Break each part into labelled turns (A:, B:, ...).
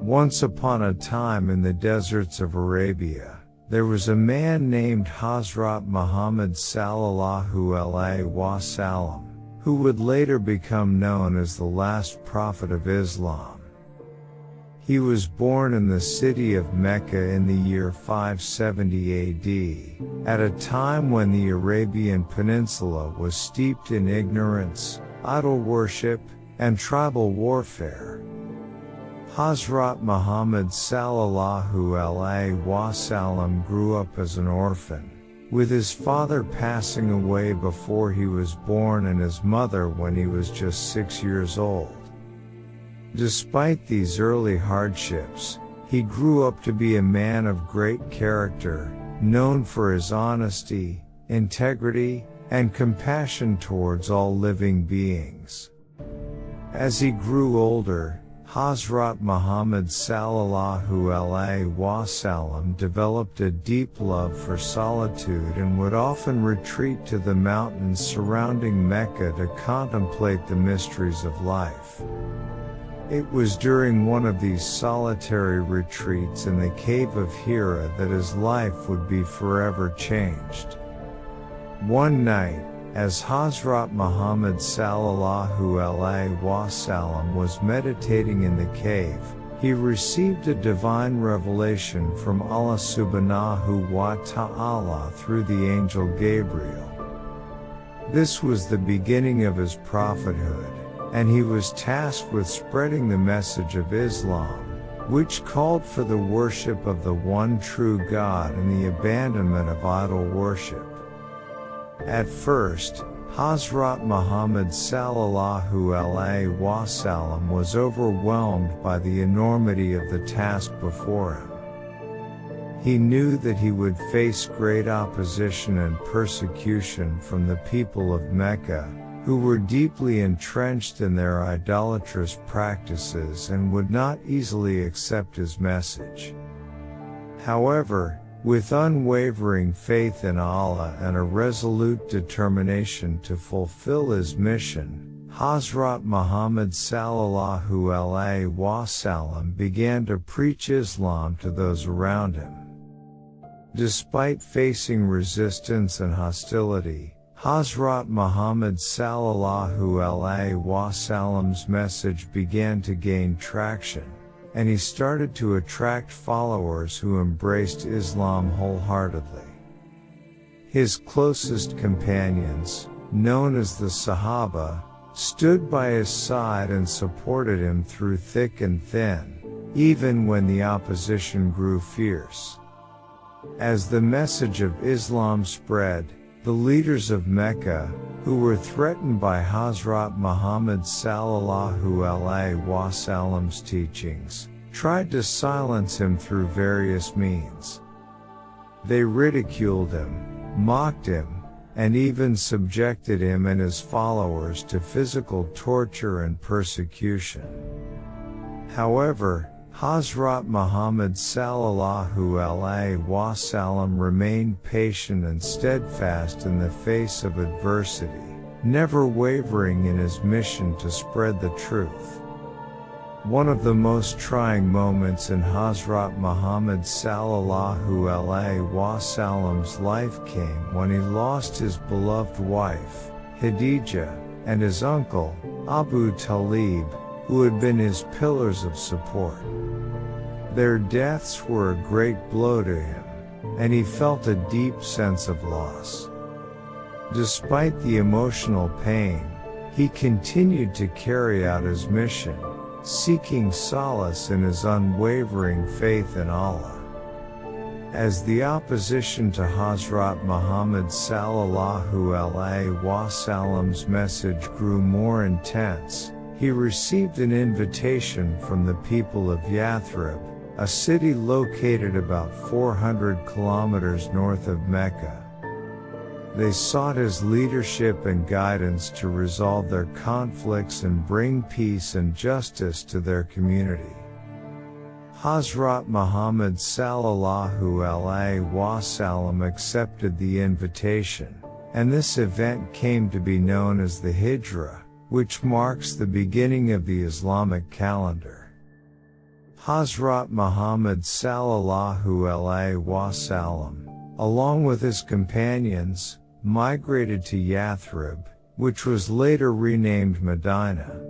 A: Once upon a time in the deserts of Arabia, there was a man named Hazrat Muhammad sallallahu alaihi wasallam, who would later become known as the last prophet of Islam. He was born in the city of Mecca in the year 570 AD, at a time when the Arabian Peninsula was steeped in ignorance, idol worship, and tribal warfare. Hazrat Muhammad sallallahu alaihi wasallam grew up as an orphan, with his father passing away before he was born and his mother when he was just 6 years old. Despite these early hardships, he grew up to be a man of great character, known for his honesty, integrity, and compassion towards all living beings. As he grew older, Hazrat Muhammad sallallahu alaihi wasallam developed a deep love for solitude and would often retreat to the mountains surrounding Mecca to contemplate the mysteries of life. It was during one of these solitary retreats in the cave of Hira that his life would be forever changed. One night, as Hazrat Muhammad sallallahu alaihi wasallam was meditating in the cave, he received a divine revelation from Allah subhanahu wa ta'ala through the angel Gabriel. This was the beginning of his prophethood, and he was tasked with spreading the message of Islam, which called for the worship of the one true God and the abandonment of idol worship. At first, Hazrat Muhammad sallallahu alaihi wasallam was overwhelmed by the enormity of the task before him. He knew that he would face great opposition and persecution from the people of Mecca, who were deeply entrenched in their idolatrous practices and would not easily accept his message. However, with unwavering faith in Allah and a resolute determination to fulfill his mission, Hazrat Muhammad sallallahu alaihi wasallam began to preach Islam to those around him. Despite facing resistance and hostility, Hazrat Muhammad sallallahu alaihi wasallam's message began to gain traction, and he started to attract followers who embraced Islam wholeheartedly. His closest companions, known as the Sahaba, stood by his side and supported him through thick and thin, even when the opposition grew fierce. As the message of Islam spread, the leaders of Mecca, who were threatened by Hazrat Muhammad sallallahu alaihi wasallam's teachings, tried to silence him through various means. They ridiculed him, mocked him, and even subjected him and his followers to physical torture and persecution. However, Hazrat Muhammad sallallahu alaihi wasallam remained patient and steadfast in the face of adversity, never wavering in his mission to spread the truth. One of the most trying moments in Hazrat Muhammad sallallahu alaihi wasallam's life came when he lost his beloved wife, Khadija, and his uncle, Abu Talib, who had been his pillars of support. Their deaths were a great blow to him, and he felt a deep sense of loss. Despite the emotional pain, he continued to carry out his mission, seeking solace in his unwavering faith in Allah. As the opposition to Hazrat Muhammad sallallahu alaihi wasallam's message grew more intense, he received an invitation from the people of Yathrib, a city located about 400 kilometers north of Mecca. They sought his leadership and guidance to resolve their conflicts and bring peace and justice to their community. Hazrat Muhammad sallallahu alaihi wasallam accepted the invitation, and this event came to be known as the Hijra, which marks the beginning of the Islamic calendar. Hazrat Muhammad sallallahu alaihi wasallam, along with his companions, migrated to Yathrib, which was later renamed Medina.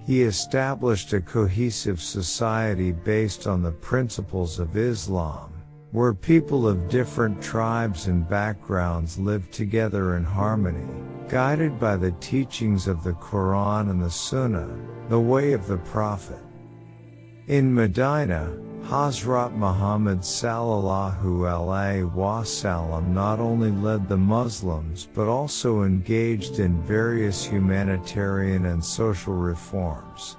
A: He established a cohesive society based on the principles of Islam, where people of different tribes and backgrounds lived together in harmony, guided by the teachings of the Quran and the Sunnah, the way of the Prophet. In Medina, Hazrat Muhammad sallallahu alaihi wasallam not only led the Muslims but also engaged in various humanitarian and social reforms.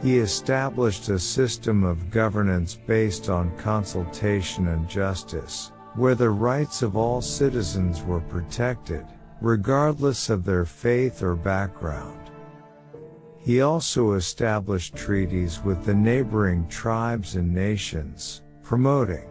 A: He established a system of governance based on consultation and justice, where the rights of all citizens were protected, regardless of their faith or background. He also established treaties with the neighboring tribes and nations, promoting